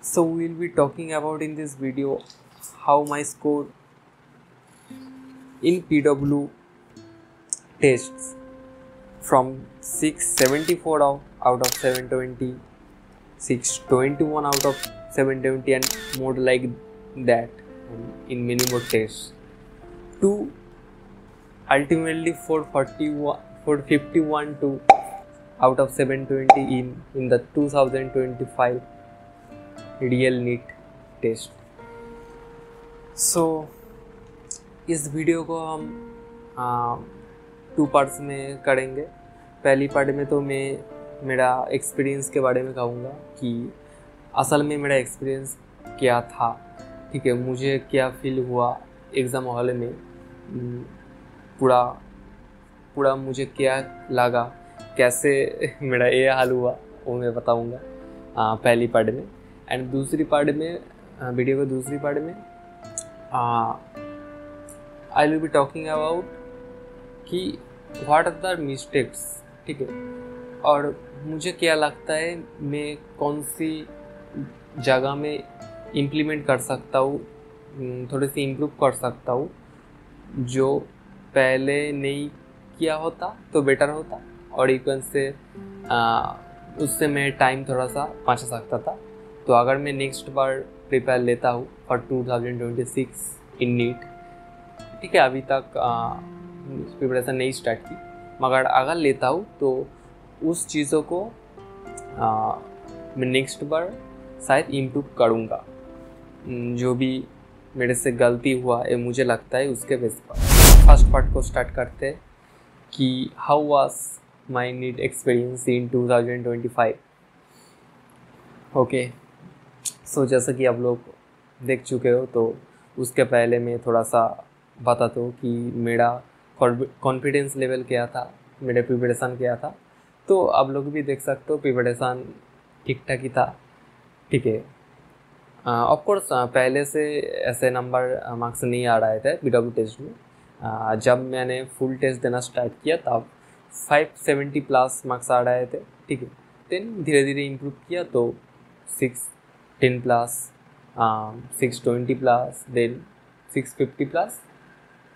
So we'll be talking about in this video how my score in PW tests from 674 out of 720, 621 out of 720 and more like that in many more tests to ultimately 441, 451 to out of 720 in the 2025 real NEET test. So इस वीडियो को हम 2 parts में करेंगे। पहली part में तो मैं मेरा एक्सपीरियंस के बारे में कहूँगा कि असल में मेरा एक्सपीरियंस क्या था, ठीक है, मुझे क्या फील हुआ एग्ज़ाम हॉल में, पूरा मुझे क्या लगा, कैसे मेरा ये हाल हुआ, वो मैं बताऊँगा पहली पार्ट में। एंड दूसरी पार्ट में, वीडियो के दूसरी पार्ट में I will be talking about कि व्हाट आर द मिस्टेक्स, ठीक है, और मुझे क्या लगता है मैं कौन सी जगह में इम्प्लीमेंट कर सकता हूँ, थोड़ी सी इम्प्रूव कर सकता हूँ, जो पहले नहीं किया होता तो बेटर होता और इवन से उससे मैं टाइम थोड़ा सा बचा सकता था। तो अगर मैं नेक्स्ट बार प्रिपेयर लेता हूँ फॉर 2026 इन नीट, ठीक है, अभी तक प्रिपरेशन नहीं स्टार्ट की, मगर अगर लेता हूँ तो उस चीज़ों को मैं नेक्स्ट बार शायद इम्प्रूव करूँगा। जो भी मेरे से गलती हुआ है मुझे लगता है उसके बेस पर फर्स्ट पार्ट को स्टार्ट करते हैं कि how was my NEET experience in 2025। Okay, so जैसा कि आप लोग देख चुके हो तो उसके पहले मैं थोड़ा सा बताता हूँ कि मेरा कॉन्फिडेंस लेवल क्या था, मेरा प्रिपरेशन क्या था। तो आप लोग भी देख सकते हो प्रिपरेशन ठीक ठाक ही था, ठीक है। ऑफ कोर्स पहले से ऐसे नंबर मार्क्स नहीं आ रहे थे PW टेस्ट में। जब मैंने फुल टेस्ट देना स्टार्ट किया तब 570 प्लस मार्क्स आ रहे थे, ठीक है। देन धीरे धीरे इम्प्रूव किया तो 610 plus, 620 plus, then 650 plus,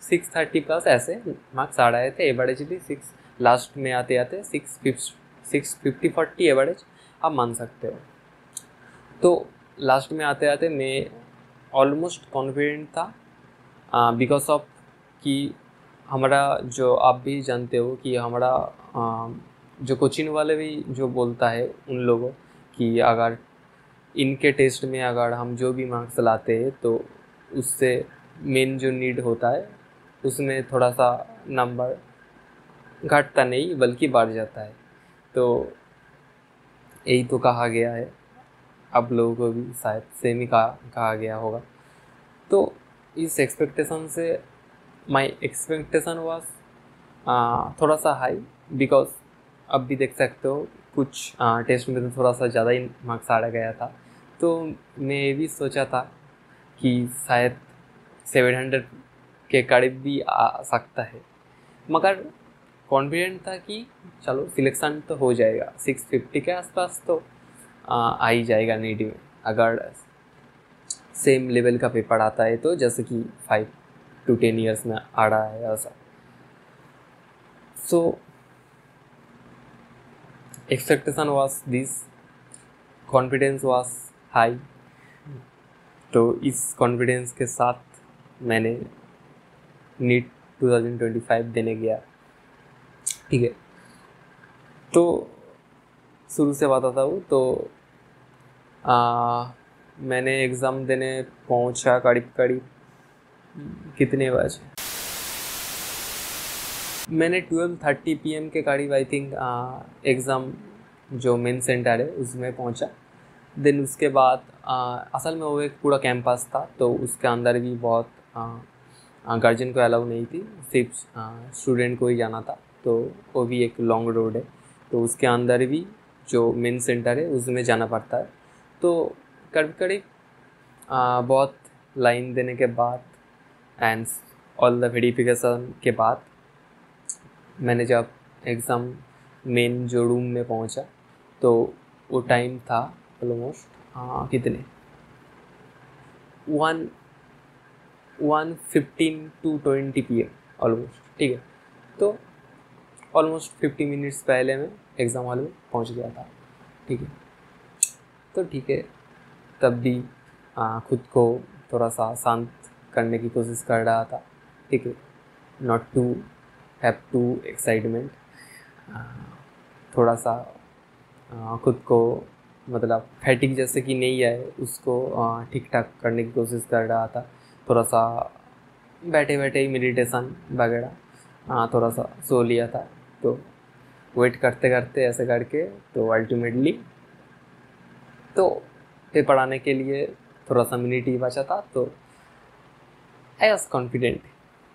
630 plus, ऐसे मार्क्स आ रहे थे एवरेजली। लास्ट में आते आते 650 एवरेज आप मान सकते हो। तो लास्ट में आते आते मैं ऑलमोस्ट कॉन्फिडेंट था बिकॉज ऑफ कि हमारा जो आप भी जानते हो कि हमारा जो कोचिंग वाले भी जो बोलता है उन लोगों कि अगर इनके टेस्ट में अगर हम जो भी मार्क्स लाते हैं तो उससे मेन जो नीड होता है उसमें थोड़ा सा नंबर घटता नहीं बल्कि बढ़ जाता है। तो यही तो कहा गया है, आप लोगों को भी शायद सेम ही कहा गया होगा। तो इस एक्सपेक्टेशन से माय एक्सपेक्टेशन वाज थोड़ा सा हाई बिकॉज अब भी देख सकते हो कुछ टेस्ट में तो थोड़ा सा ज़्यादा ही मार्क्स आ गया था। तो मैं ये भी सोचा था कि शायद 700 के करीब भी आ सकता है, मगर कॉन्फिडेंट था कि चलो सिलेक्शन तो हो जाएगा, 650 के आसपास तो आ ही जाएगा नीट में अगर सेम लेवल का पेपर आता है तो, जैसे कि 5 to 10 ईयर्स में आ रहा है ऐसा। So expectation was this, confidence was high. तो इस कॉन्फिडेंस के साथ मैंने नीट 2025 देने गया, ठीक है। तो शुरू से बताता हूँ तो मैंने एग्ज़ाम देने पहुँचा करीब कितने बजे, मैंने 12:30 PM के करीब आई थिंक एग्ज़ाम जो मेन सेंटर है उसमें पहुंचा। देन उसके बाद असल में वो एक पूरा कैंपस था तो उसके अंदर भी बहुत गार्जियन को अलाउ नहीं थी, सिर्फ स्टूडेंट को ही जाना था। तो वो भी एक लॉन्ग रोड है तो उसके अंदर भी जो मेन सेंटर है उसमें जाना पड़ता है। तो करीब बहुत लाइन देने के बाद एंड ऑल द वेरिफिकेशन के बाद मैंने जब एग्ज़ाम मेन जो रूम में पहुंचा तो वो टाइम था ऑलमोस्ट कितने वन 1:15 to 20 PM ऑलमोस्ट, ठीक है। तो ऑलमोस्ट 50 मिनट्स पहले मैं एग्ज़ाम हॉल में पहुंच गया था, ठीक है। तो ठीक है, तब भी खुद को थोड़ा सा शांत करने की कोशिश कर रहा था, ठीक है। Not to have too excitement, थोड़ा सा खुद को मतलब फैटिक जैसे कि नहीं आए उसको ठीक ठाक करने की कोशिश कर रहा था। थोड़ा सा बैठे बैठे ही मेडिटेशन वगैरह थोड़ा सा सो लिया था। तो वेट करते करते ऐसे करके तो अल्टीमेटली तो पेपर आने के लिए थोड़ा सा मिनट ही बचा था। तो आई वॉज कॉन्फिडेंट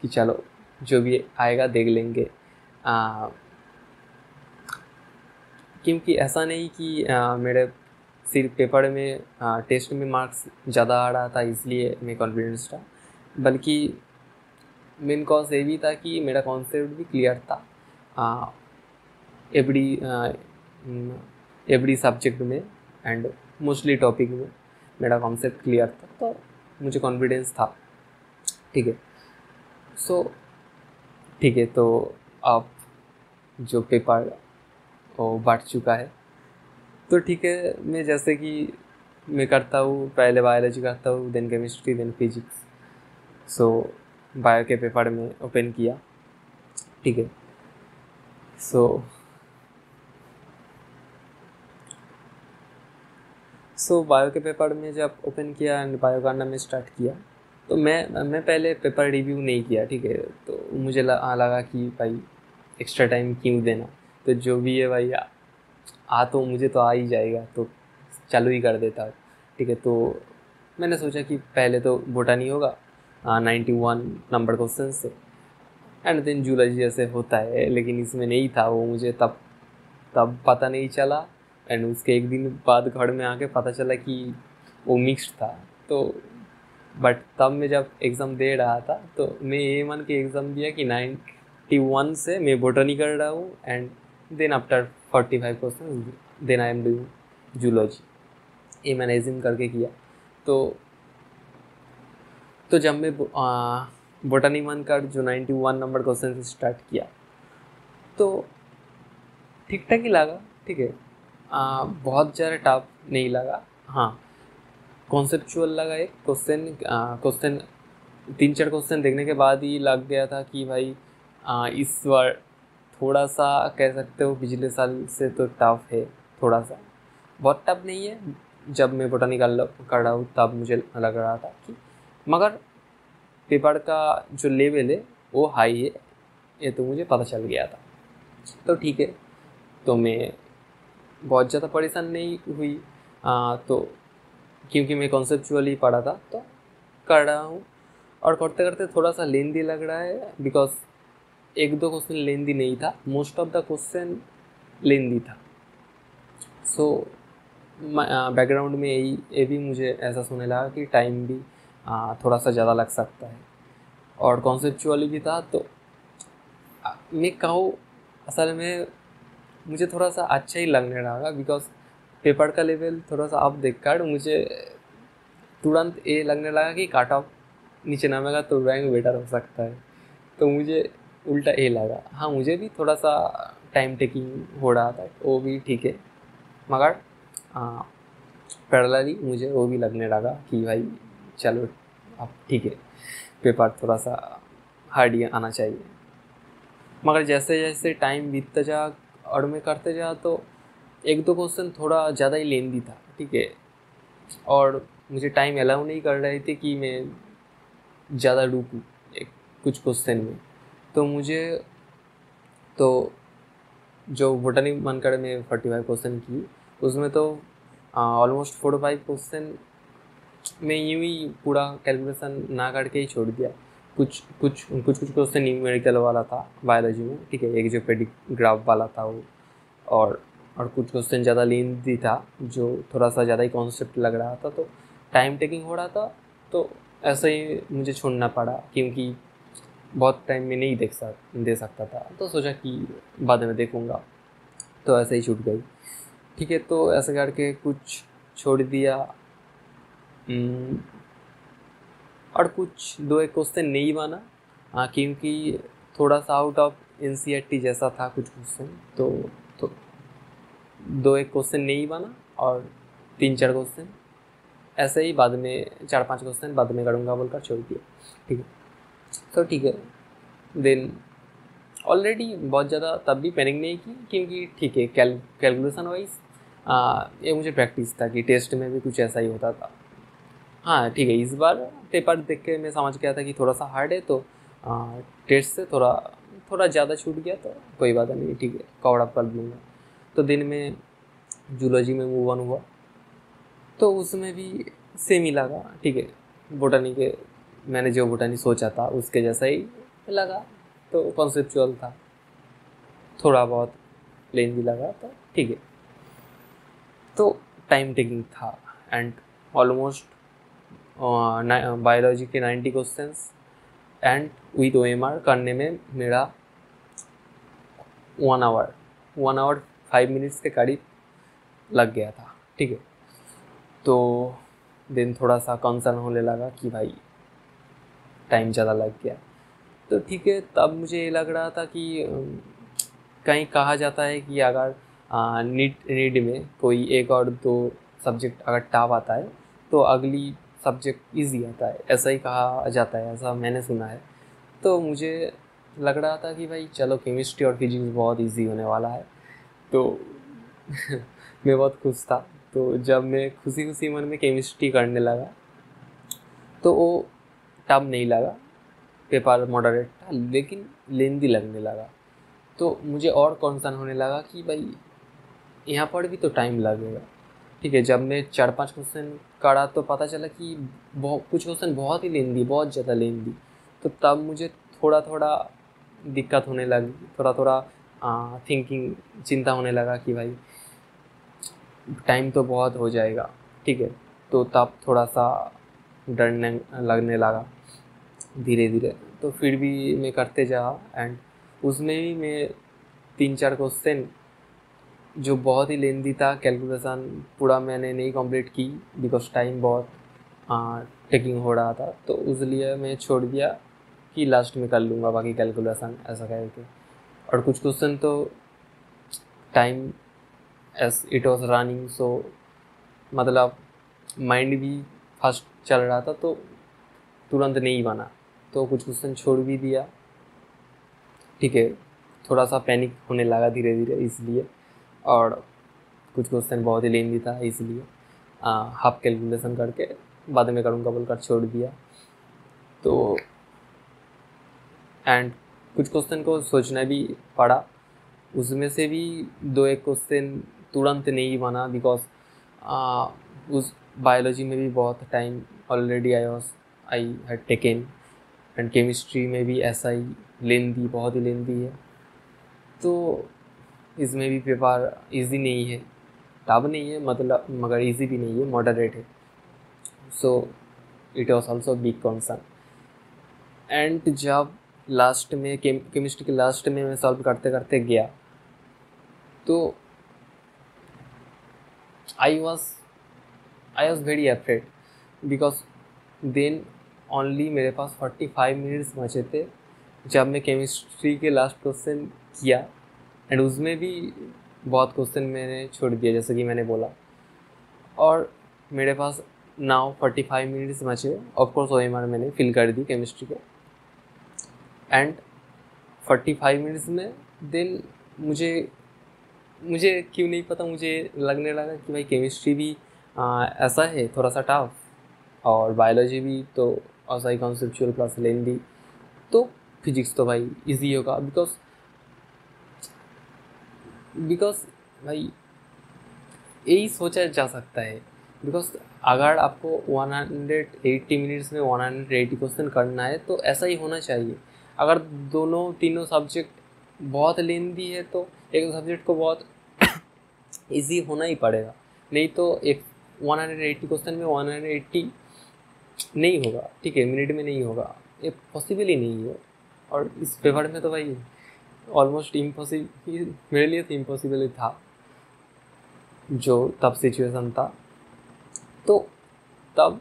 कि चलो जो भी आएगा देख लेंगे, क्योंकि ऐसा नहीं कि मेरे सिर्फ पेपर में टेस्ट में मार्क्स ज़्यादा आ रहा था इसलिए मैं कॉन्फिडेंस था, बल्कि मेन कॉज ये भी था कि मेरा कॉन्सेप्ट भी क्लियर था एवरी सब्जेक्ट में एंड मोस्टली टॉपिक में मेरा कॉन्सेप्ट क्लियर था, तो मुझे कॉन्फिडेंस था, ठीक है। सो ठीक है, तो अब जो पेपर वो बढ़ चुका है, तो ठीक है, मैं जैसे कि मैं करता हूँ, पहले बायोलॉजी करता हूँ, देन केमिस्ट्री, देन फिजिक्स। सो बायो के पेपर में ओपन किया, ठीक है। सो बायो के पेपर में जब ओपन किया एंड बायो करना में स्टार्ट किया, तो मैं पहले पेपर रिव्यू नहीं किया, ठीक है। तो मुझे लगा कि भाई एक्स्ट्रा टाइम क्यों देना, तो जो भी है भाई तो मुझे तो आ ही जाएगा, तो चालू ही कर देता, ठीक है। तो मैंने सोचा कि पहले तो बोटानी होगा 91 नंबर क्वेश्चन से, एंड देन जूलॉजी जैसे होता है, लेकिन इसमें नहीं था वो, मुझे तब पता नहीं चला। एंड उसके एक दिन बाद घर में आके पता चला कि वो मिक्स्ड था। तो बट तब मैं जब एग्ज़ाम दे रहा था तो मैं ये मान के एग्ज़ाम दिया कि 91 से मैं बोटनी कर रहा हूँ, and then after 45 question then I am doing zoology, ये मैंने एज्यूम करके किया। तो जब मैं बोटनी मान कर जो 91 नंबर क्वेश्चन से स्टार्ट किया तो ठीक ठाक ही लगा, ठीक है। बहुत ज़्यादा टफ नहीं लगा, हाँ कॉन्सेप्चुअल लगा। एक क्वेश्चन 3-4 क्वेश्चन देखने के बाद ही लग गया था कि भाई इस बार थोड़ा सा कह सकते हो पिछले साल से तो टफ है, थोड़ा सा, बहुत टफ नहीं है। जब मैं बोटानी कर रहा हूँ तब मुझे लग रहा था कि मगर पेपर का जो लेवल है वो हाई है, ये तो मुझे पता चल गया था। तो ठीक है, तो मैं बहुत ज़्यादा परेशान नहीं हुई, तो क्योंकि मैं कॉन्सेप्चुअली पढ़ा था तो कर रहा हूँ। और करते करते थोड़ा सा लेंदी लग रहा है, बिकॉज 1-2 क्वेश्चन लेंदी नहीं था, मोस्ट ऑफ द क्वेश्चन लेंदी था। सो बैकग्राउंड में ये भी मुझे ऐसा सुनने लगा कि टाइम भी थोड़ा सा ज़्यादा लग सकता है, और कॉन्सेप्चुअली भी था। तो मैं कहूँ असल में मुझे थोड़ा सा अच्छा ही लगने लगा, बिकॉज पेपर का लेवल थोड़ा सा अब देख कर मुझे तुरंत ये लगने लगा कि काट ऑफ नीचे नामेगा तो रैंक बेटर हो सकता है। तो मुझे उल्टा ये लगा, हाँ मुझे भी थोड़ा सा टाइम टेकिंग हो रहा था, वो भी ठीक है, मगर पैरेलली मुझे वो भी लगने लगा कि भाई चलो अब ठीक है, पेपर थोड़ा सा हार्ड ही आना चाहिए। मगर जैसे जैसे टाइम बीतता जा और मैं करते जा तो 1-2 क्वेश्चन थोड़ा ज़्यादा ही लेंदी था, ठीक है। और मुझे टाइम अलाउ नहीं कर रहे थे कि मैं ज़्यादा डूबूँ कुछ क्वेश्चन में। तो मुझे तो जो बोटनी मन कर में 45 क्वेश्चन की, उसमें तो ऑलमोस्ट 4-5 क्वेश्चन मैं यूँ ही पूरा कैलकुलेशन ना करके ही छोड़ दिया। कुछ क्वेश्चन न्यूमेरिकल वाला था बायोलॉजी में, ठीक है, एक जो पेडिग्राफ वाला था वो, और कुछ क्वेश्चन ज़्यादा लेंथी था जो थोड़ा सा ज़्यादा ही कॉन्सेप्ट लग रहा था, तो टाइम टेकिंग हो रहा था, तो ऐसे ही मुझे छोड़ना पड़ा, क्योंकि बहुत टाइम में नहीं दे सकता था। तो सोचा कि बाद में देखूँगा, तो ऐसे ही छूट गई, ठीक है। तो ऐसे करके कुछ छोड़ दिया। और कुछ 2-1 क्वेश्चन नहीं बना क्योंकि थोड़ा सा आउट ऑफ NCERT जैसा था कुछ क्वेश्चन, तो 2-1 क्वेश्चन नहीं बना और 3-4 क्वेश्चन ऐसे ही बाद में 4-5 क्वेश्चन बाद में करूँगा बोलकर छोड़ दिया। ठीक है, तो ठीक है। देन ऑलरेडी बहुत ज़्यादा तब भी पैनिक नहीं की क्योंकि ठीक है कैलकुलेशन वाइज ये मुझे प्रैक्टिस था कि टेस्ट में भी कुछ ऐसा ही होता था। हाँ ठीक है, इस बार पेपर देख के मैं समझ गया था कि थोड़ा सा हार्ड है, तो टेस्ट से थोड़ा ज़्यादा छूट गया तो कोई बात नहीं, ठीक है कवर अप कर लूँगा। तो दिन में जूलॉजी में मूव ऑन हुआ तो उसमें भी सेम ही लगा। ठीक है, बोटानी के मैंने जो बोटानी सोचा था उसके जैसा ही लगा, तो कॉन्सेप्चुअल था, थोड़ा बहुत प्लेन भी लगा, तो ठीक है। तो टाइम टेकिंग था एंड ऑलमोस्ट बायोलॉजी के 90 क्वेश्चंस एंड विथ OMR करने में मेरा 1 आवर 5 मिनट्स के करीब लग गया था। ठीक है, तो दिन थोड़ा सा कंसर्न होने लगा कि भाई टाइम ज़्यादा लग गया। तो ठीक है, तब मुझे ये लग रहा था कि कहीं कहा जाता है कि अगर नीट में कोई 1 और 2 सब्जेक्ट अगर टफ आता है तो अगली सब्जेक्ट इजी आता है, ऐसा ही कहा जाता है, ऐसा मैंने सुना है। तो मुझे लग रहा था कि भाई चलो केमिस्ट्री और फिजिक्स बहुत इजी होने वाला है, तो मैं बहुत खुश था। तो जब मैं खुशी खुशी मन में केमिस्ट्री करने लगा तो वो टफ नहीं लगा, पेपर मॉडरेट था लेकिन लेंदी लगने लगा। तो मुझे और कंसर्न होने लगा कि भाई यहाँ पर भी तो टाइम लगेगा। ठीक है, जब मैं 4-5 क्वेश्चन करा तो पता चला कि कुछ क्वेश्चन बहुत ही लेंदी, बहुत ज़्यादा लेंदी। तो तब मुझे थोड़ा थोड़ा दिक्कत होने लगी, थोड़ा थिंकिंग चिंता होने लगा कि भाई टाइम तो बहुत हो जाएगा। ठीक है, तो तब थोड़ा सा डरने लगने लगा धीरे धीरे। तो फिर भी मैं करते जा एंड उसमें भी मैं 3-4 क्वेश्चन जो बहुत ही लेंदी था, कैलकुलेशन पूरा मैंने नहीं कंप्लीट की बिकॉज टाइम बहुत टेकिंग हो रहा था, तो इसलिए मैं छोड़ दिया कि लास्ट में कर लूँगा बाकी कैलकुलेशन ऐसा करके। और कुछ क्वेश्चन तो time as it was running, so मतलब माइंड भी फास्ट चल रहा था तो तुरंत नहीं बना, तो कुछ क्वेश्चन छोड़ भी दिया। ठीक है, थोड़ा सा पैनिक होने लगा धीरे धीरे इसलिए, और कुछ क्वेश्चन बहुत ही लेंदी था इसलिए हाफ कैलकुलेशन करके बाद में करूँगा बोलकर छोड़ दिया। तो एंड कुछ क्वेश्चन को सोचना भी पड़ा, उसमें से भी 2-1 क्वेश्चन तुरंत नहीं बना बिकॉज उस बायोलॉजी में भी बहुत time already I had taken and chemistry में भी ऐसा ही लेंदी, बहुत ही लेंदी है। तो इसमें भी पेपर इजी नहीं है, टफ नहीं है मतलब, मगर इजी भी नहीं है, मॉडरेट है। So it was also big concern. And जब लास्ट में केमिस्ट्री के लास्ट में मैं सॉल्व करते करते गया तो I was very afraid because then only मेरे पास 45 मिनट्स बचे थे जब मैं केमिस्ट्री के लास्ट क्वेश्चन किया एंड उसमें भी बहुत क्वेश्चन मैंने छोड़ दिया जैसे कि मैंने बोला, और मेरे पास नाउ 45 मिनट्स बचे। ऑफकोर्स OMR मैंने फिल कर दी केमिस्ट्री को एंड 45 मिनट्स में देन मुझे क्यों नहीं पता, मुझे लगने लगा कि भाई केमिस्ट्री भी ऐसा है थोड़ा सा टफ, और बायोलॉजी भी तो ऐसा ही कॉन्सेप्चुअल प्लस लेंदी, तो फिजिक्स तो भाई इजी होगा बिकॉज भाई यही सोचा जा सकता है। बिकॉज अगर आपको 180 मिनट्स में 180 क्वेश्चन करना है तो ऐसा ही होना चाहिए। अगर तीनों सब्जेक्ट बहुत लेंदी है तो एक सब्जेक्ट को बहुत इजी होना ही पड़ेगा, नहीं तो एक 180 क्वेश्चन में 180 नहीं होगा। ठीक है, मिनट में नहीं होगा, ये पॉसिबल ही नहीं है। और इस पेपर में तो भाई ऑलमोस्ट इम्पॉसिबल, मेरे लिए तो इम्पॉसिबल ही था जो तब सिचुएशन था। तो तब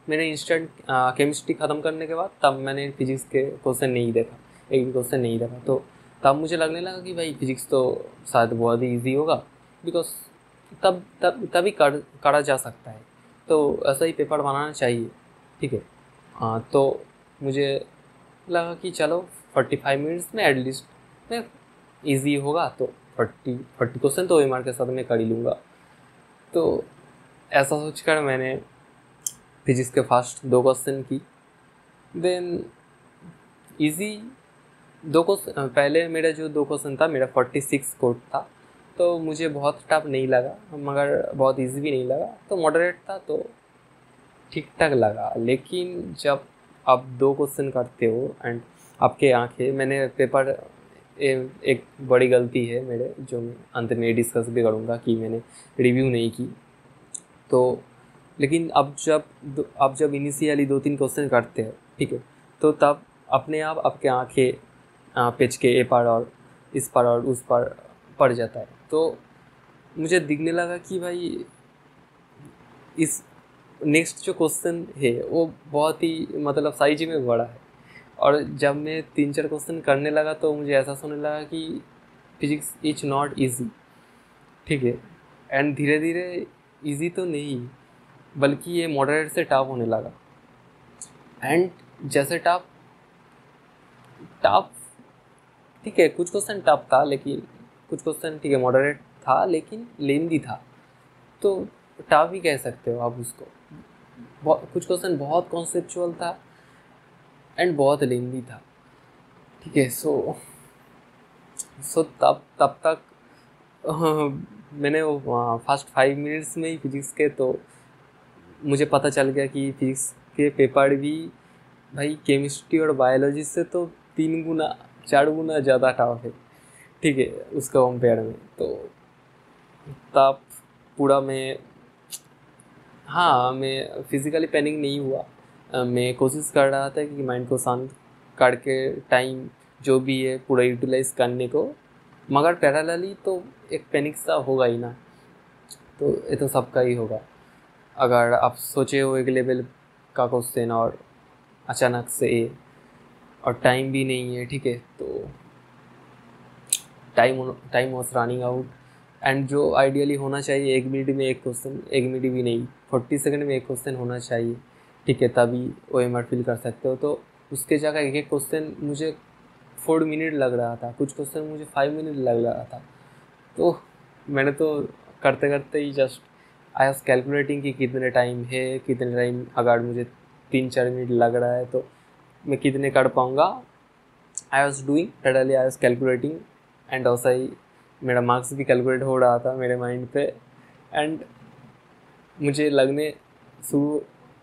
मैंने इंस्टेंट केमिस्ट्री ख़त्म करने के बाद तब मैंने फिजिक्स के क्वेश्चन नहीं देखा, एक भी क्वेश्चन नहीं देखा। तो तब मुझे लगने लगा कि भाई फिजिक्स तो शायद बहुत ही ईजी होगा, बिकॉज तभी करा जा सकता है, तो ऐसा ही पेपर बनाना चाहिए। ठीक है, तो मुझे लगा कि चलो 45 मिनट्स में एटलीस्ट मैं ईजी होगा, तो 40 क्वेश्चन तो OMR के साथ मैं कर ही लूँगा। तो ऐसा सोचकर मैंने फिजिक्स के फर्स्ट 2 क्वेश्चन की, देन इजी 2 क्वेश्चन, पहले मेरा जो 2 क्वेश्चन था मेरा 46 कोड था, तो मुझे बहुत टफ नहीं लगा मगर बहुत इजी भी नहीं लगा, तो मॉडरेट था, तो ठीक ठाक लगा। लेकिन जब आप 2 क्वेश्चन करते हो एंड आपके आंखें, मैंने पेपर एक बड़ी गलती है मेरे, जो मैं अंत में डिस्कस भी करूँगा कि मैंने रिव्यू नहीं की। तो लेकिन अब जब इनिशियली 2-3 क्वेश्चन करते हैं, ठीक है, तो तब अपने आप आपके आंखें पेज के ए पार और इस पार और उस पार पड़ जाता है। तो मुझे दिखने लगा कि भाई इस नेक्स्ट जो क्वेश्चन है वो बहुत ही मतलब साइज में बड़ा है, और जब मैं 3-4 क्वेश्चन करने लगा तो मुझे ऐसा सुनने लगा कि फिजिक्स इज नॉट ईजी। ठीक है, एंड धीरे धीरे ईजी तो नहीं बल्कि ये मॉडरेट से टफ होने लगा। एंड जैसे टफ ठीक है, कुछ क्वेश्चन टफ था, लेकिन कुछ क्वेश्चन ठीक है मॉडरेट था लेकिन लेंदी था, तो टफ ही कह सकते हो आप उसको। कुछ क्वेश्चन बहुत कॉन्सेप्चुअल था एंड बहुत लेंदी था। ठीक है, सो तब तक मैंने वो फर्स्ट 5 मिनट्स में ही फिजिक्स के, तो मुझे पता चल गया कि फिजिक्स के पेपर भी भाई केमिस्ट्री और बायोलॉजी से तो 3 गुना 4 गुना ज़्यादा टफ है। ठीक है, उसका कंपेयर में। तो तब पूरा मैं फिज़िकली पैनिक नहीं हुआ। मैं कोशिश कर रहा था कि माइंड को शांत करके टाइम जो भी है पूरा यूटिलाइज करने को, मगर पैरेलली तो एक पैनिक सा होगा ही ना, तो ये तो सबका ही होगा। अगर आप सोचे हो एक लेवल का क्वेश्चन और अचानक से और टाइम भी नहीं है, ठीक है, तो time was running out, and जो आइडियली होना चाहिए 1 मिनट में एक क्वेश्चन, 1 मिनट भी नहीं 40 सेकंड में एक क्वेश्चन होना चाहिए, ठीक है, तभी OMR फिल कर सकते हो। तो उसके जगह एक क्वेश्चन मुझे 4 मिनट लग रहा था, कुछ क्वेश्चन मुझे 5 मिनट लग रहा था। तो मैंने तो करते करते ही जस्ट आई वॉज कैलकुलेटिंग कि कितने टाइम है, कितने टाइम अगर मुझे 3-4 मिनट लग रहा है तो मैं कितने कर पाऊँगा। I was doing totally, I was calculating, and वैसा ही मेरा मार्क्स भी कैलकुलेट हो रहा था मेरे माइंड पे, एंड मुझे लगने शुरू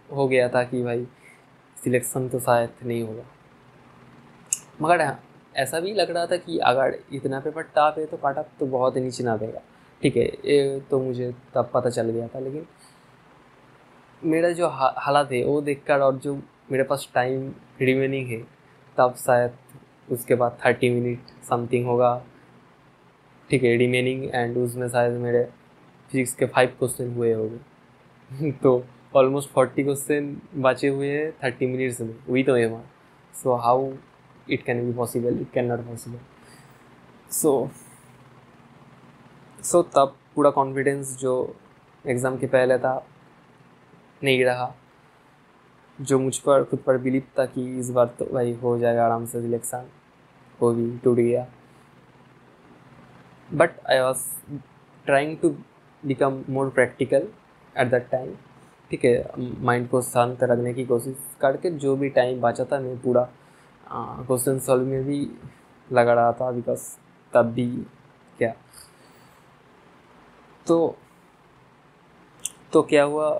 हो गया था कि भाई सिलेक्शन तो शायद नहीं होगा। मगर हाँ, ऐसा भी लग रहा था कि अगर इतना पेपर टफ है तो कट ऑफ तो बहुत नीचे ना देगा। ठीक है, ये तो मुझे तब पता चल गया था, लेकिन मेरा जो हालात है वो देखकर और जो मेरे पास टाइम रिमेनिंग है, तब शायद उसके बाद 30 मिनट समथिंग होगा, ठीक है, रिमेनिंग, एंड उसमें शायद मेरे फिजिक्स के 5 क्वेश्चन हुए होंगे तो ऑलमोस्ट 40 क्वेश्चन बचे हुए हैं 30 मिनट्स में, वही तो है। So how it can be possible, it can not possible. So तब पूरा कॉन्फिडेंस जो एग्ज़ाम के पहले था नहीं रहा, जो मुझ पर खुद पर बिलीव था कि इस बार तो भाई हो जाएगा आराम से सिलेक्शन, वो भी टूट गया। But I was trying to become more practical at that time. ठीक है, माइंड को शांत रखने की कोशिश करके जो भी टाइम बचा था मैं पूरा क्वेश्चन सॉल्व में भी लगा रहा था, बिकॉज तब भी क्या तो क्या हुआ,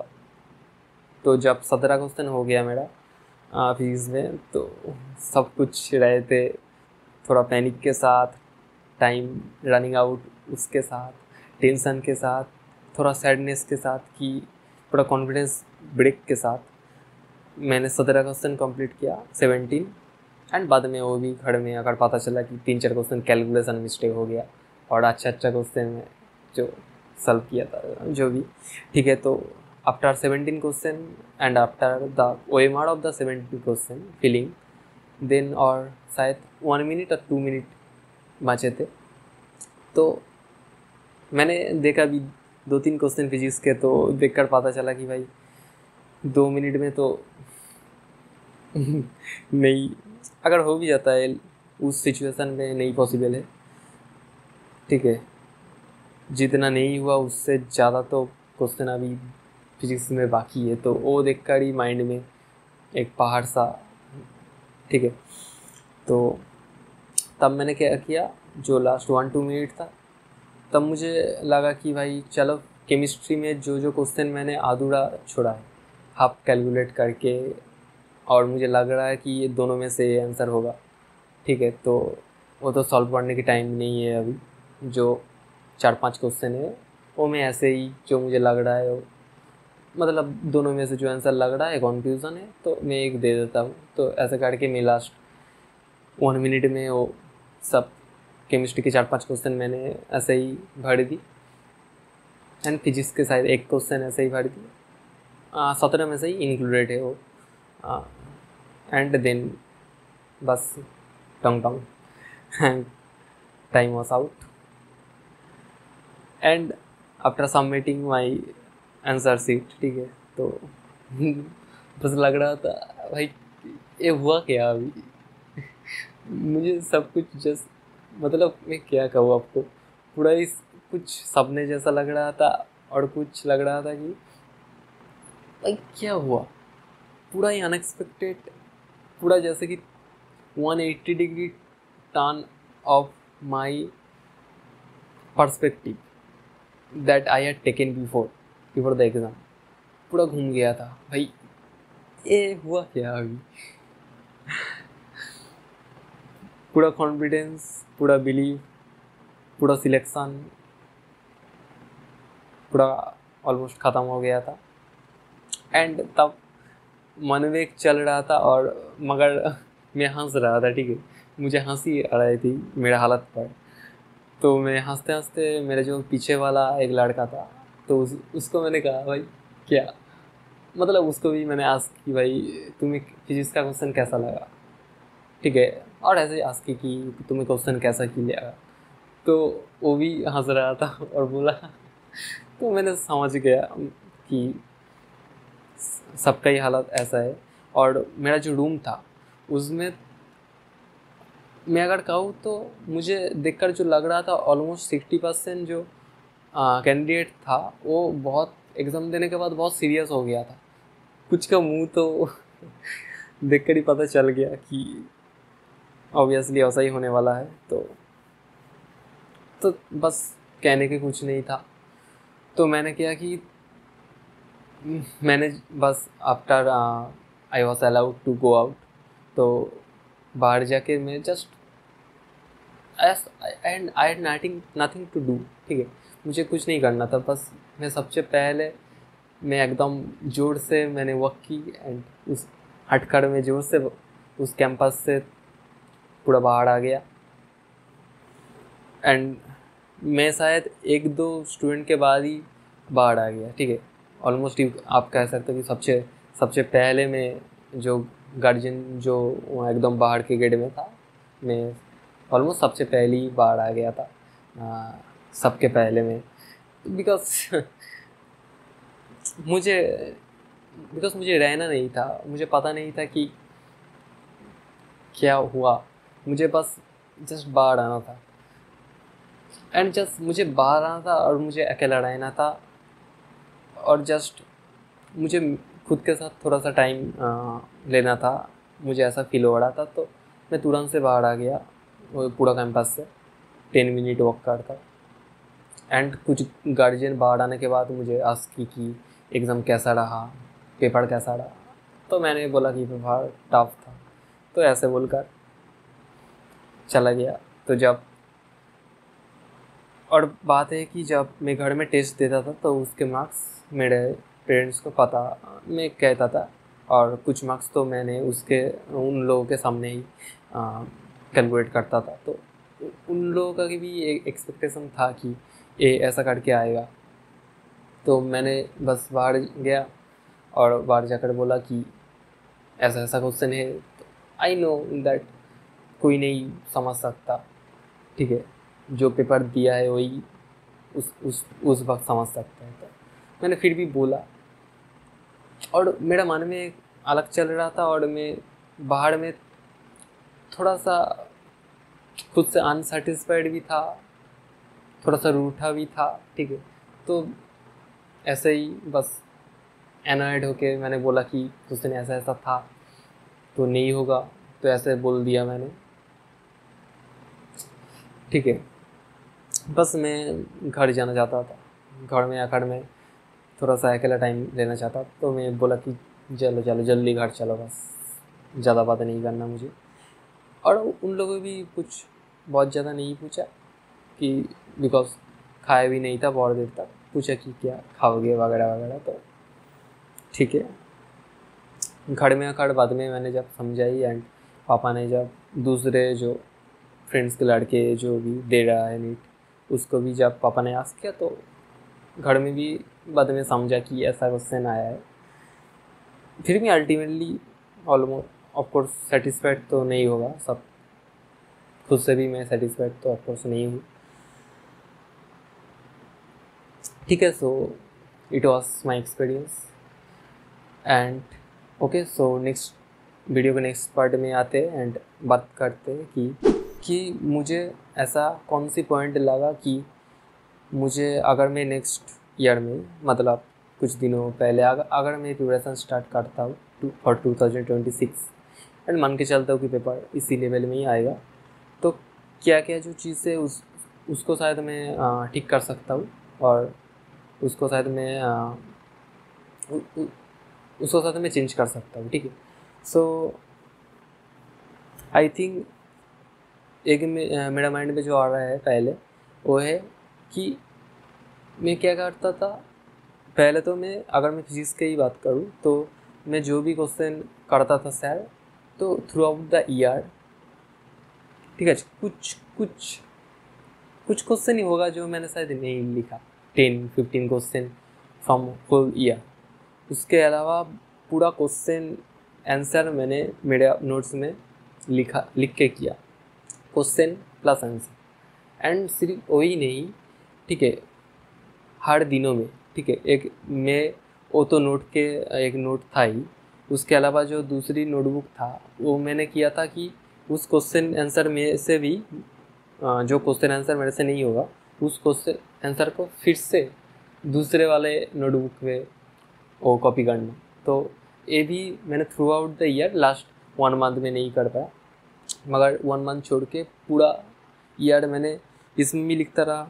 तो जब 17 क्वेश्चन हो गया मेरा फिजिक्स में, तो सब कुछ रहे थे थोड़ा पैनिक के साथ, टाइम रनिंग आउट उसके साथ, टेंशन के साथ, थोड़ा सैडनेस के साथ, कि थोड़ा कॉन्फिडेंस ब्रेक के साथ मैंने 17 क्वेश्चन कंप्लीट किया, 17, एंड बाद में वो भी घर में अगर पता चला कि 3-4 क्वेश्चन कैलकुलेशन मिस्टेक हो गया और अच्छा क्वेश्चन में जो सॉल्व किया था जो भी, ठीक है, तो after 17 question and after the OMR of the 17 question filling then, और शायद 1 मिनट और 2 मिनट बचे थे। तो मैंने देखा भी 2-3 क्वेश्चन फिजिक्स के, तो देखकर पता चला कि भाई 2 मिनट में तो नहीं, अगर हो भी जाता है उस सिचुएशन में नहीं पॉसिबल है, ठीक है। जितना नहीं हुआ उससे ज़्यादा तो क्वेश्चन अभी फिजिक्स में बाकी है, तो वो देखकर ही माइंड में एक पहाड़ सा, ठीक है। तो तब मैंने क्या किया, जो लास्ट 1-2 मिनट था, तब मुझे लगा कि भाई चलो केमिस्ट्री में जो जो क्वेश्चन मैंने अधूरा छोड़ा है हाफ कैलकुलेट करके, और मुझे लग रहा है कि ये दोनों में से आंसर होगा, ठीक है। तो वो तो सॉल्व करने की टाइम नहीं है अभी। जो 4-5 क्वेश्चन है वो मैं ऐसे ही, जो मुझे लग रहा है मतलब दोनों में से जो आंसर लग रहा है कन्फ्यूज़न है, तो मैं एक दे देता हूँ। तो ऐसे करके मैं लास्ट 1 मिनट में वो सब केमिस्ट्री के 4-5 क्वेश्चन मैंने ऐसे ही भर दी, एंड फिजिक्स के शायद एक क्वेश्चन ऐसे ही भर दी। 17 में से ही इंक्लूडेड है वो। एंड देन बस टंग टंग and time was out, and after submitting my answer sheet, ठीक है। तो बस लग रहा था भाई ये हुआ क्या अभी। मुझे सब कुछ जस्ट, मतलब मैं क्या कहूँ आपको, पूरा इस कुछ सपने जैसा लग रहा था, और कुछ लग रहा था कि भाई क्या हुआ, पूरा ही अनएक्सपेक्टेड, पूरा जैसे कि 180 degree turn of my perspective that I had taken before the exam, पूरा घूम गया था भाई। ये हुआ क्या अभी। पूरा कॉन्फिडेंस, पूरा बिलीव, पूरा सिलेक्शन, पूरा ऑलमोस्ट ख़त्म हो गया था। एंड तब मन में एक चल रहा था, और मगर मैं हंस रहा था, ठीक है। मुझे हंसी आ रही थी मेरा हालत पर। तो मैं हंसते हंसते, मेरे जो पीछे वाला एक लड़का था, तो उसको मैंने कहा भाई क्या, मतलब उसको भी मैंने आस्क की भाई तुम्हें फिजिक्स का क्वेश्चन कैसा लगा, ठीक है। और ऐसे आस्क की कि तुम्हें क्वेश्चन कैसा क्यों लगा। तो वो भी हंस रहा था और बोला। तो मैंने समझ गया कि सबका ही हालत ऐसा है। और मेरा जो रूम था उसमें, मैं अगर कहूँ तो मुझे देखकर जो लग रहा था ऑलमोस्ट 60% जो कैंडिडेट था वो बहुत एग्ज़ाम देने के बाद बहुत सीरियस हो गया था। कुछ का मुंह तो देखकर ही पता चल गया कि ऑब्वियसली ऐसा ही होने वाला है। तो बस कहने के कुछ नहीं था। तो मैंने किया कि मैंने बस after I was allowed to go out, तो बाहर जाके मैं just and I had nothing to do, ठीक है। मुझे कुछ नहीं करना था, बस मैं सबसे पहले मैं एकदम ज़ोर से मैंने वॉक की, एंड उस हटकर में ज़ोर से उस कैंपस से पूरा बाहर आ गया। एंड मैं शायद 1-2 स्टूडेंट के बाद ही बाहर आ गया, ठीक है। ऑलमोस्ट आप कह सकते हो कि सबसे पहले मैं, जो गार्जियन जो वहाँ एकदम बाहर के गेट में था, मैं ऑलमोस्ट सबसे पहले ही बाहर आ गया था सबके पहले में। बिकॉज मुझे रहना नहीं था, मुझे पता नहीं था कि क्या हुआ, मुझे बस जस्ट बाहर आना था। एंड जस्ट मुझे बाहर आना था और मुझे अकेला रहना था, और जस्ट मुझे खुद के साथ थोड़ा सा टाइम लेना था। मुझे ऐसा फील हो रहा था, तो मैं तुरंत से बाहर आ गया वो पूरा कैंपस से, 10 मिनट वॉक करता। एंड कुछ गार्जियन बाहर आने के बाद मुझे आस्क की कि एग्ज़ाम कैसा रहा, पेपर कैसा रहा। तो मैंने बोला कि पेपर टफ था, तो ऐसे बोलकर चला गया। तो जब, और बात है कि जब मैं घर में टेस्ट देता था तो उसके मार्क्स मेरे पेरेंट्स को पता, मैं कहता था, और कुछ मार्क्स तो मैंने उसके उन लोगों के सामने ही कैलकुलेट करता था। तो उन लोगों का भी एक एक्सपेक्टेशन था कि ये ऐसा करके आएगा। तो मैंने बस बाहर गया और बाहर जाकर बोला कि ऐसा ऐसा क्वेश्चन है। तो आई नो दैट कोई नहीं समझ सकता, ठीक है, जो पेपर दिया है वही उस वक्त समझ सकता है। तो मैंने फिर भी बोला और मेरा मन में अलग चल रहा था और मैं बाहर में थोड़ा सा खुद से अनसेटिस्फाइड भी था, थोड़ा सा रूठा भी था, ठीक है। तो ऐसे ही बस एनॉयड होके मैंने बोला कि क्वेश्चन ऐसा ऐसा था तो नहीं होगा, तो ऐसे बोल दिया मैंने, ठीक है। बस मैं घर जाना चाहता था, घर में आकर मैं थोड़ा सा अकेला टाइम लेना चाहता, तो मैं बोला कि चलो चलो जल्दी घर चलो, बस ज़्यादा बात नहीं करना मुझे। और उन लोगों भी कुछ बहुत ज़्यादा नहीं पूछा कि बिकॉज खाया भी नहीं था बहुत देर तक, पूछा कि क्या खाओगे वगैरह वगैरह, तो ठीक है। घर में आकर बाद में मैंने जब समझाई एंड पापा ने जब दूसरे जो फ्रेंड्स के लड़के जो भी दे रहा है नीट उसको भी जब पापा ने आस्क किया, तो घर में भी बाद में समझा कि ऐसा क्वेश्चन आया है। फिर भी अल्टीमेटली ऑलमोस्ट ऑफकोर्स सेटिस्फाइड तो नहीं होगा सब, खुद से भी मैं सेटिस्फाइड तो ऑफकोर्स नहीं हूँ, ठीक है। So it was my experience and okay. So next video के नेक्स्ट पार्ट में आते हैं एंड बात करते हैं कि मुझे ऐसा कौन सी पॉइंट लगा कि मुझे अगर मैं नेक्स्ट ईयर में मतलब कुछ दिनों पहले अगर मैं प्रिपरेशन स्टार्ट करता हूँ फॉर 2026 एंड मान के चलता हूँ कि पेपर इसी लेवल में ही आएगा, तो क्या क्या जो चीज़ है उसको शायद मैं ठीक कर सकता हूँ और उसको शायद मैं उसको शायद मैं चेंज कर सकता हूँ, ठीक है। सो आई थिंक एक मेरा माइंड में जो आ रहा है पहले वो है कि मैं क्या करता था पहले। तो मैं अगर मैं फिजिक्स की ही बात करूँ तो मैं जो भी क्वेश्चन करता था सर, तो थ्रू आउट द ईयर, ठीक है, कुछ कुछ कुछ क्वेश्चन ही होगा जो मैंने शायद नहीं लिखा, 10-15 क्वेश्चन फ्रॉम फुल ईयर। उसके अलावा पूरा क्वेश्चन आंसर मैंने मेरे नोट्स में लिख के किया, क्वेश्चन प्लस आंसर। एंड सिर्फ वही नहीं, ठीक है, हर दिनों में, ठीक है, एक मैं वो तो नोट के एक नोट था ही, उसके अलावा जो दूसरी नोटबुक था वो मैंने किया था कि उस क्वेश्चन आंसर में से भी जो क्वेश्चन आंसर मेरे से नहीं होगा उस क्वेश्चन आंसर को फिर से दूसरे वाले नोटबुक में वो कॉपी करना। तो ये भी मैंने through out the year last 1 month में नहीं कर पाया, मगर 1 मंथ छोड़ के पूरा ईयर मैंने इसमें भी लिखता रहा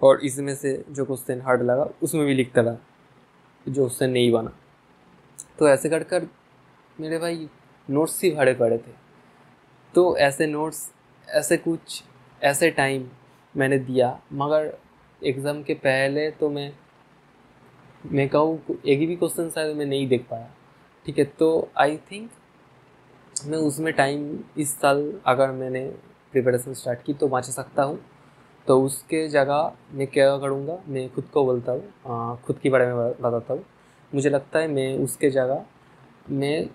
और इसमें से जो क्वेश्चन हार्ड लगा उसमें भी लिखता रहा, जो क्वेश्चन नहीं बना। तो ऐसे कर कर मेरे भाई नोट्स ही भरे पड़े थे। तो ऐसे नोट्स कुछ ऐसे टाइम मैंने दिया, मगर एग्ज़ाम के पहले तो मैं कहूँ एक भी क्वेश्चन शायद मैं नहीं देख पाया, ठीक है। तो आई थिंक मैं उसमें टाइम इस साल अगर मैंने प्रिपरेशन स्टार्ट की तो बचा सकता हूँ। तो उसके जगह मैं क्या करूँगा, मैं खुद को बोलता हूँ, खुद के बारे में बताता हूँ। मुझे लगता है मैं उसके जगह मैं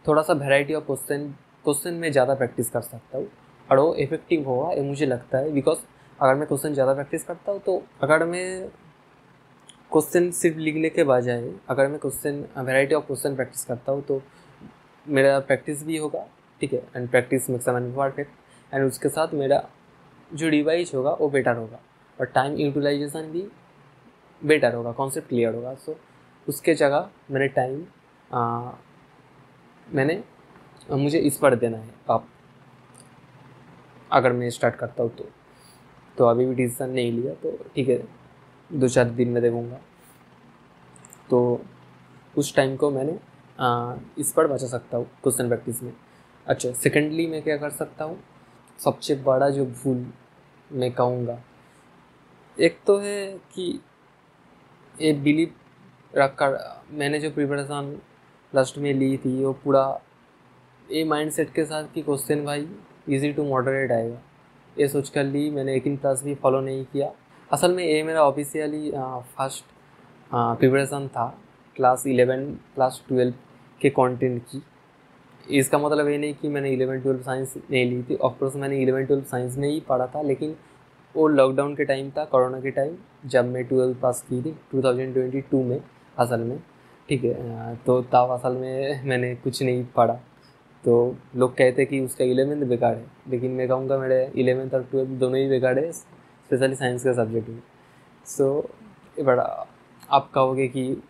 थोड़ा सा वैरायटी ऑफ क्वेश्चन में ज़्यादा प्रैक्टिस कर सकता हूँ और वो इफेक्टिव होगा ये मुझे लगता है। बिकॉज अगर मैं क्वेश्चन ज़्यादा प्रैक्टिस करता हूँ तो अगर मैं क्वेश्चन सिर्फ लिखने के बजाय अगर मैं question variety of question practice करता हूँ तो मेरा प्रैक्टिस भी होगा, ठीक है, and practice makes a man perfect. And उसके साथ मेरा जो डिवाइस होगा वो बेटर होगा और टाइम यूटिलाइजेशन भी बेटर होगा, कॉन्सेप्ट क्लियर होगा। सो उसके जगह मैंने टाइम मुझे इस पर देना है आप अगर मैं स्टार्ट करता हूँ तो अभी भी डिसीजन नहीं लिया, तो ठीक है 2-4 दिन में देखूँगा। तो उस टाइम को मैंने इस पर बचा सकता हूँ क्वेश्चन प्रैक्टिस में। अच्छा, सेकेंडली मैं क्या कर सकता हूँ, सबसे बड़ा जो भूल मैं कहूँगा, एक तो है कि ये बिलीव रख कर मैंने जो प्रिपरेशन लास्ट में ली थी वो पूरा ये माइंडसेट के साथ कि क्वेश्चन भाई इजी टू मॉडरेट आएगा, ये सोच कर ली मैंने। 18 प्लस भी फॉलो नहीं किया। असल में ये मेरा ऑफिशियली फर्स्ट प्रिपरेशन था क्लास 11 क्लास 12 के कंटेंट की। इसका मतलब ये नहीं कि मैंने 11-12 साइंस नहीं ली थी, ऑफकोर्स मैंने 11-12 साइंस में ही पढ़ा था, लेकिन वो लॉकडाउन के टाइम था, कोरोना के टाइम, जब मैं 12 पास की थी 2022 में असल में, ठीक है। तो तब असल में मैंने कुछ नहीं पढ़ा। तो लोग कहते कि उसका 11th बेकार है, लेकिन मैं कहूँगा मेरे 11th और 12th दोनों ही बेकार है, स्पेशली साइंस का सब्जेक्ट में। सो बड़ा आप कहोगे कि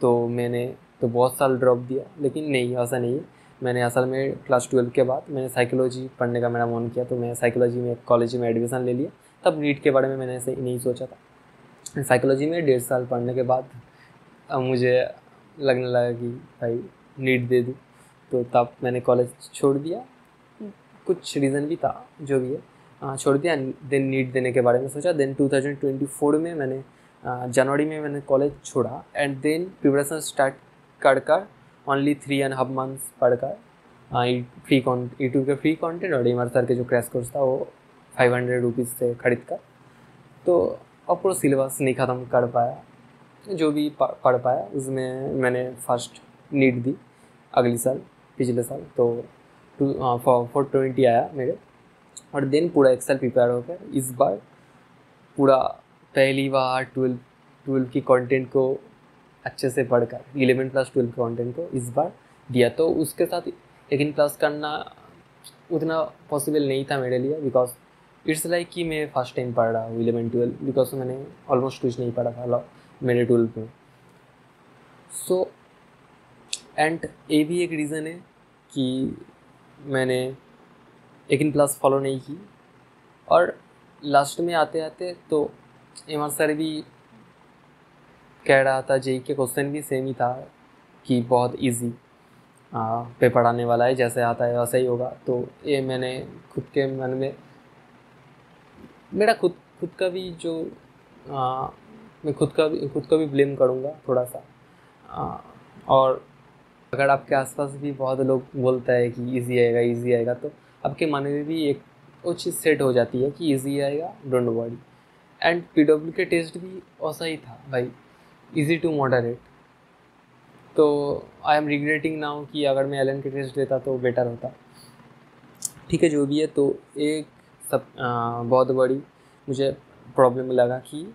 तो मैंने तो बहुत साल ड्रॉप दिया, लेकिन नहीं, ऐसा नहीं है। मैंने असल में क्लास 12 के बाद मैंने साइकोलॉजी पढ़ने का मेरा मन किया, तो मैं साइकोलॉजी में कॉलेज में एडमिशन ले लिया। तब नीट के बारे में मैंने ऐसे नहीं सोचा था। साइकोलॉजी में 1.5 साल पढ़ने के बाद अब मुझे लगने लगा कि भाई नीट दे दूँ, तो तब मैंने कॉलेज छोड़ दिया। कुछ रीज़न भी था, जो भी है, छोड़ दिया। देन नीट देने के बारे में सोचा। देन 2024 में मैंने जनवरी में मैंने कॉलेज छोड़ा, एंड देन प्रिपरेशन स्टार्ट कर ओनली 3.5 मंथ्स पढ़कर फ्री यूट्यूब के फ्री कंटेंट और डीमर सर के जो क्रैश कोर्स था वो 500 रुपीज़ से खरीद कर, तो अब पूरा सिलेबस नहीं ख़त्म कर पाया। जो भी पढ़ पाया उसमें मैंने फर्स्ट नीट दी अगली साल, पिछले साल, तो 420 आया मेरे। और देन पूरा एक साल प्रिपेयर होकर इस बार पूरा पहली बार 12 की कंटेंट को अच्छे से पढ़कर 11 प्लस 12 कंटेंट को इस बार दिया। तो उसके साथ 18 प्लस करना उतना पॉसिबल नहीं था मेरे लिए, बिकॉज इट्स लाइक कि मैं फर्स्ट टाइम पढ़ रहा हूँ 11-12, बिकॉज मैंने ऑलमोस्ट कुछ नहीं पढ़ा था मेरे 12 में। सो एंड ये भी एक रीज़न है कि मैंने 18 प्लस फॉलो नहीं की। और लास्ट में आते आते तो एमआर सर भी कह रहा था, जेई के क्वेश्चन भी सेम ही था कि बहुत इजी पेपर आने वाला है, जैसे आता है वैसा ही होगा। तो ये मैंने खुद के मन में मेरा खुद का भी जो मैं खुद का भी ब्लेम करूँगा थोड़ा सा। और अगर आपके आसपास भी बहुत लोग बोलता है कि इजी आएगा, तो आपके मन में भी एक वो चीज़ सेट हो जाती है कि इजी आएगा, डोंट वरी। एंड पीडब्ल्यू के टेस्ट भी वैसा ही था भाई, इजी टू मॉडरेट। तो आई एम रिग्रेटिंग नाउ कि अगर मैं एलन के टेस्ट देता तो बेटर होता। ठीक है, जो भी है। तो एक बहुत बड़ी मुझे प्रॉब्लम लगा कि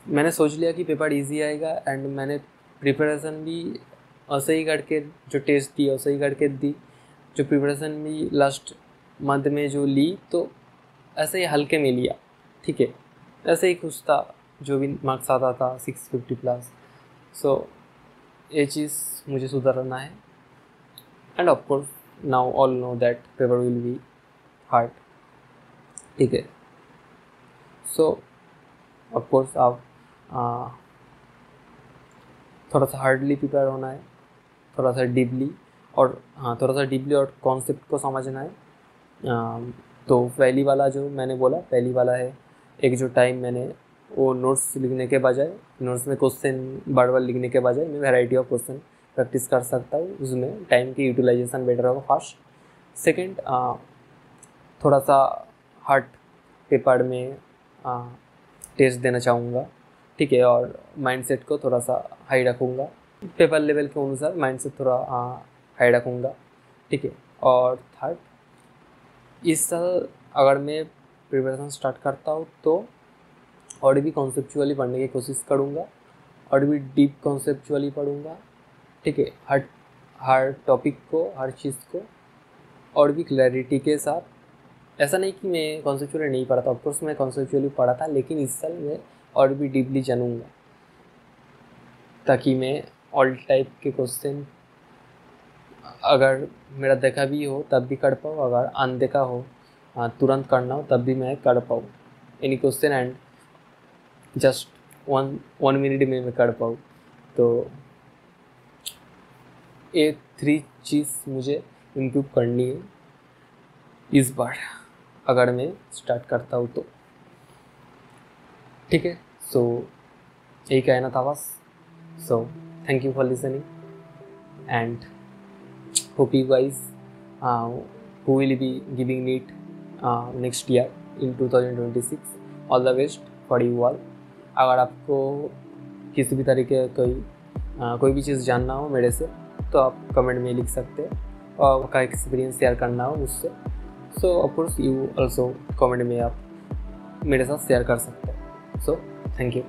मैंने सोच लिया कि पेपर इजी आएगा, एंड मैंने प्रिपरेशन भी ऐसे ही करके जो टेस्ट दी वैसे ही करके दी, जो प्रिपरेशन भी लास्ट मंथ में जो ली तो ऐसे ही हल्के में लिया, ठीक है। ऐसे ही खुश था, जो भी मार्क्स आता था 650 प्लस। सो ये चीज़ मुझे सुधारना है। And of course now all know that paper will be hard, ठीक है। सो ऑफकोर्स आप थोड़ा सा हार्डली प्रिपेयर होना है, थोड़ा सा डीपली, और थोड़ा सा डीपली और कॉन्सेप्ट को समझना है। तो पहली वाला जो मैंने बोला, पहली वाला है एक जो टाइम मैंने वो नोट्स लिखने के बजाय, नोट्स में क्वेश्चन बार बार लिखने के बजाय मैं वैरायटी ऑफ क्वेश्चन प्रैक्टिस कर सकता हूँ, उसमें टाइम की यूटिलाइजेशन बेटर होगा, फास्ट। सेकेंड, थोड़ा सा हार्ड पेपर में टेस्ट देना चाहूँगा, ठीक है। और माइंडसेट को थोड़ा सा हाई रखूँगा, पेपर लेवल के अनुसार माइंडसेट थोड़ा हाई रखूँगा, ठीक है। और थर्ड, इस साल अगर मैं प्रिपरेशन स्टार्ट करता हूँ तो और भी कॉन्सेप्चुअली पढ़ने की कोशिश करूँगा, और भी डीप कॉन्सेप्चुअली पढ़ूँगा, ठीक है। हर टॉपिक को, हर चीज़ को और भी क्लैरिटी के साथ। ऐसा नहीं कि मैं कॉन्सेप्चुअली नहीं पढ़ा था, ऑफकोर्स मैं कॉन्सेप्चुअली पढ़ा था, लेकिन इस साल मैं और भी डीपली जानूँगा, ताकि मैं ऑल टाइप के क्वेश्चन अगर मेरा देखा भी हो तब भी कर पाऊँ, अगर अनदेखा हो तुरंत करना हो तब भी मैं कर पाऊँ any question, and just one minute में मैं कर पाऊँ। तो ये 3 चीज़ मुझे इम्प्रूव करनी है इस बार, अगर मैं स्टार्ट करता हूँ तो, ठीक है। सो यही कहना था बस। So thank you for listening, and hope you guys who will be giving NEET next year in 2026, all the best for you all। अगर आपको किसी भी तरीके कोई भी चीज़ जानना हो मेरे से तो आप कमेंट में लिख सकते हैं, और आपका एक्सपीरियंस शेयर करना हो मुझसे so of course you also comment में आप मेरे साथ शेयर कर सकते हैं। So thank you.